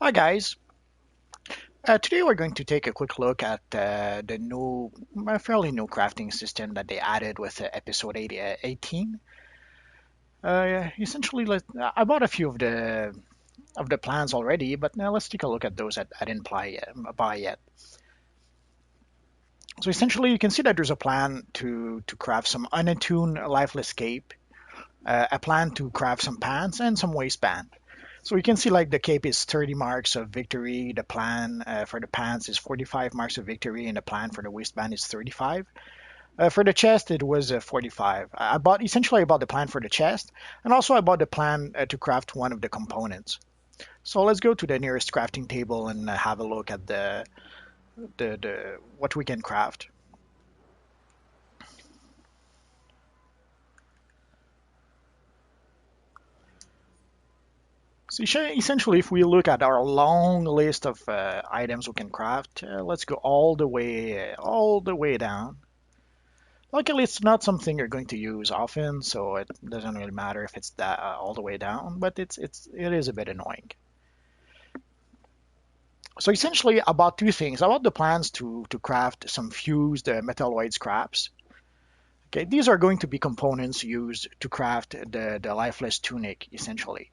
Hi guys. Today we're going to take a quick look at the fairly new crafting system that they added with episode 18. Essentially, I bought a few of the plans already, but now let's take a look at those that I didn't buy yet. So essentially, you can see that there's a plan to craft some unattuned lifeless cape, a plan to craft some pants, and some waistband. So you can see like the cape is 30 marks of victory. The plan for the pants is 45 marks of victory, and the plan for the waistband is 35. For the chest, it was 45. I bought the plan for the chest, and also I bought the plan to craft one of the components. So let's go to the nearest crafting table and have a look at the what we can craft. So essentially, if we look at our long list of items we can craft, let's go all the way down. Luckily, it's not something you're going to use often, so it doesn't really matter if it's that all the way down. But it is a bit annoying. So essentially, about two things. About the plans to craft some fused metalloid scraps. Okay, these are going to be components used to craft the lifeless tunic, essentially.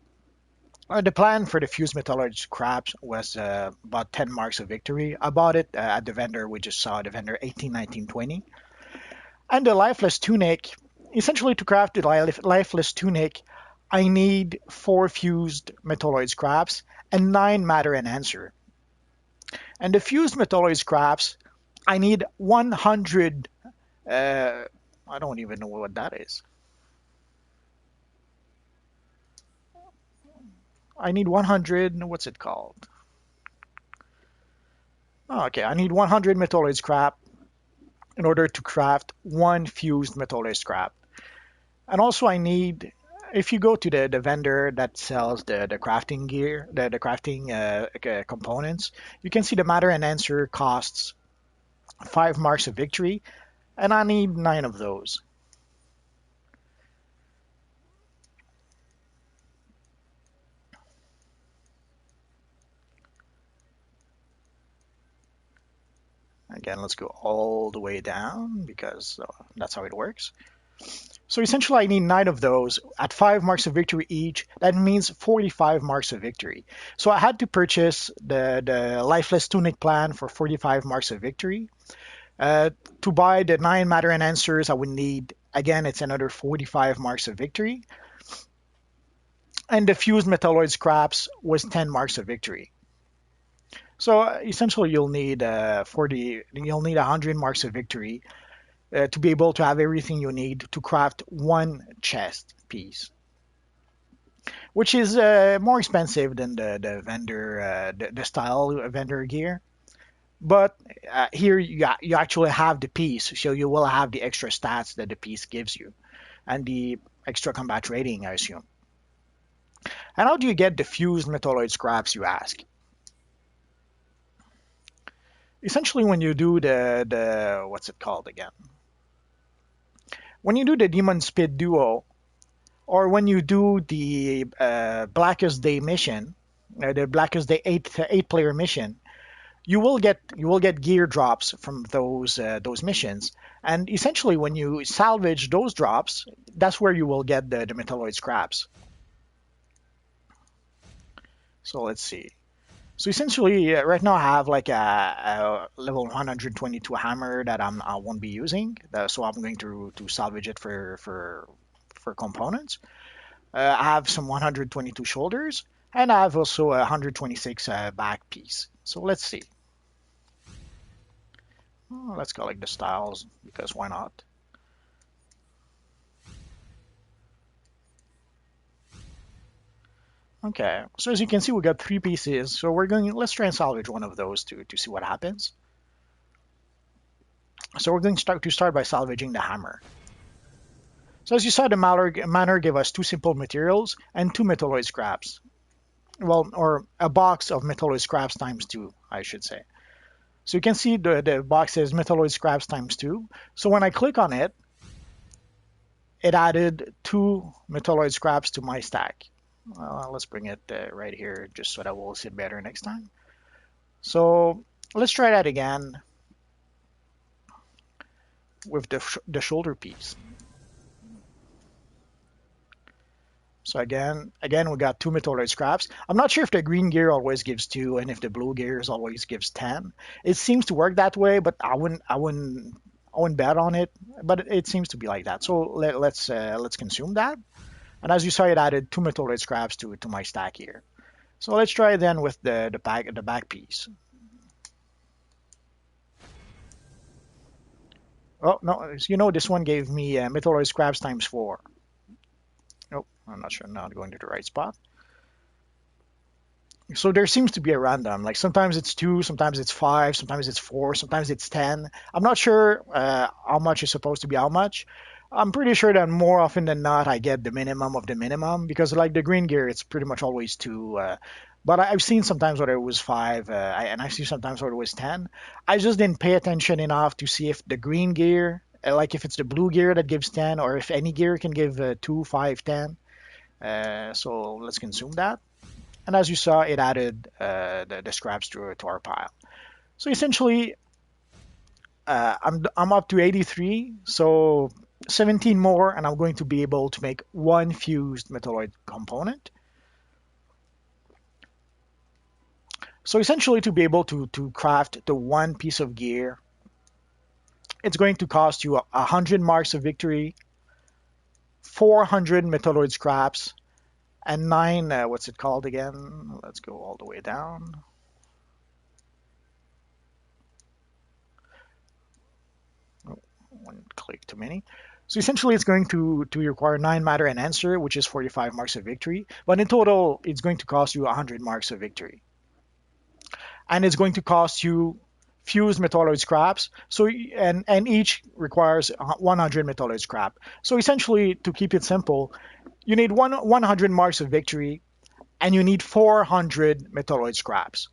The plan for the fused metalloid scraps was about 10 marks of victory. I bought it at the vendor. We just saw the vendor 18, 19, 20. And the lifeless tunic, essentially to craft the lifeless tunic, I need 4 fused metalloid scraps and 9 matter enhancer. And the fused metalloid scraps, I need 100. I don't even know what that is. I need 100. What's it called? Oh, okay, I need 100 metalloid scrap in order to craft one fused metalloid scrap. And also I need, if you go to the vendor that sells the crafting gear, the crafting components, you can see the matter enhancer costs 5 marks of victory, and I need 9 of those. Again, let's go all the way down because that's how it works. So essentially, I need 9 of those at 5 marks of victory each. That means 45 marks of victory. So I had to purchase the Lifeless Tunic plan for 45 marks of victory. To buy the 9 matter enhancers, I would need, again, it's another 45 marks of victory. And the fused metalloid scraps was 10 marks of victory. So essentially, you'll need 100 marks of victory to be able to have everything you need to craft one chest piece, which is more expensive than the vendor, the style vendor gear. But here you actually have the piece, so you will have the extra stats that the piece gives you, and the extra combat rating, I assume. And how do you get the fused metalloid scraps, you ask? Essentially, when you do the what's it called again? When you do the Demon Speed Duo, or when you do the Blackest Day mission, the Blackest Day eight player mission, you will get gear drops from those missions. And essentially, when you salvage those drops, that's where you will get the metalloid scraps. So let's see. So essentially, right now I have like a level 122 hammer that I won't be using, so I'm going to salvage it for components. I have some 122 shoulders, and I have also a 126 back piece. So let's see. Let's collect the styles because why not? Okay, so as you can see, we got 3 pieces. So let's try and salvage one of those to see what happens. So we're going to start by salvaging the hammer. So as you saw, the manor gave us 2 simple materials and 2 metalloid scraps. Well, or a box of metalloid scraps times 2, I should say. So you can see the box says metalloid scraps times 2. So when I click on it, it added 2 metalloid scraps to my stack. Let's bring it right here just so that we'll see it better next time. So let's try that again with the shoulder piece. So again, we got two metalloid scraps. I'm not sure if the green gear always gives two and if the blue gears always gives 10. It seems to work that way, but I wouldn't bet on it. But it seems to be like that. So let's consume that. And as you saw, it added two metalloid scraps to my stack here. So let's try then with the back piece. Oh no, this one gave me metalloid scraps times 4. Nope, I'm not sure. I'm not going to the right spot. So there seems to be a random. Like sometimes it's 2, sometimes it's 5, sometimes it's 4, sometimes it's 10. I'm not sure how much is supposed to be how much. I'm pretty sure that more often than not I get the minimum of the minimum because like the green gear, it's pretty much always 2. But I've seen sometimes where it was 5, and I've seen sometimes where it was 10. I just didn't pay attention enough to see if the green gear, like if it's the blue gear that gives 10, or if any gear can give 2, 5, 10. So let's consume that. And as you saw, it added the scraps to our pile. So essentially, I'm up to 83, so 17 more, and I'm going to be able to make one fused metalloid component. So essentially, to be able to craft the one piece of gear, it's going to cost you 100 marks of victory, 400 metalloid scraps, and 9, what's it called again? Let's go all the way down. Oh, one click too many. So essentially, it's going to require 9 matter and answer, which is 45 marks of victory. But in total, it's going to cost you 100 marks of victory. And it's going to cost you fused metalloid scraps. So and each requires 100 metalloid scrap. So essentially, to keep it simple, you need 100 marks of victory, and you need 400 metalloid scraps.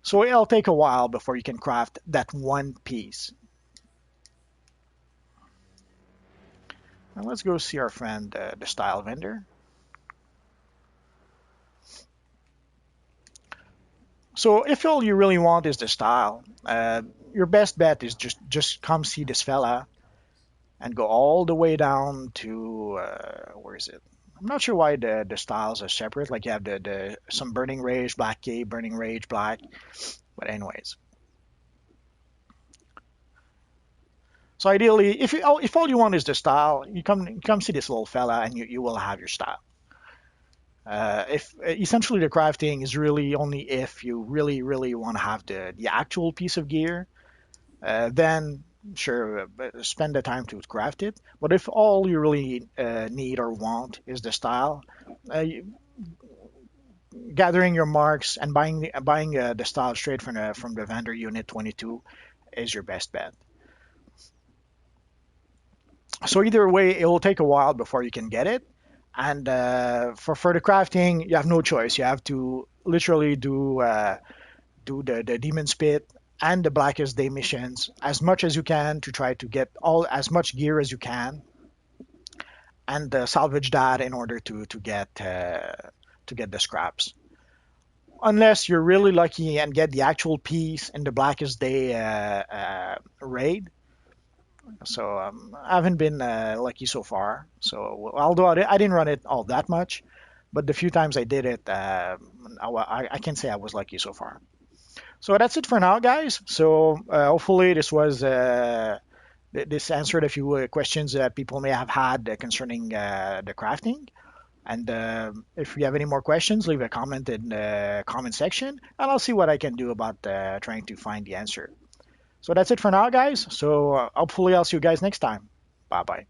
So it'll take a while before you can craft that one piece. Now let's go see our friend, the style vendor. So if all you really want is the style, your best bet is just come see this fella and go all the way down to where is it? I'm not sure why the styles are separate. Like you have the some burning rage, black cape, burning rage, black. But anyways, so ideally, if all you want is the style, you come see this little fella and you will have your style. If essentially the crafting is really only if you really want to have the actual piece of gear, then sure, spend the time to craft it. But if all you really need or want is the style, gathering your marks and buying the style straight from the vendor unit 22 is your best bet. So either way, it will take a while before you can get it. And for the crafting, you have no choice. You have to literally do the demon spit and the blackest day missions as much as you can to try to get all as much gear as you can, and salvage that in order to get the scraps. Unless you're really lucky and get the actual piece in the blackest day raid. So I haven't been lucky so far. So although I didn't run it all that much, but the few times I did it, I can say I was lucky so far. So that's it for now, guys. So hopefully this answered a few questions that people may have had concerning the crafting. And if you have any more questions, leave a comment in the comment section, and I'll see what I can do about trying to find the answer. So that's it for now, guys. So hopefully I'll see you guys next time. Bye bye.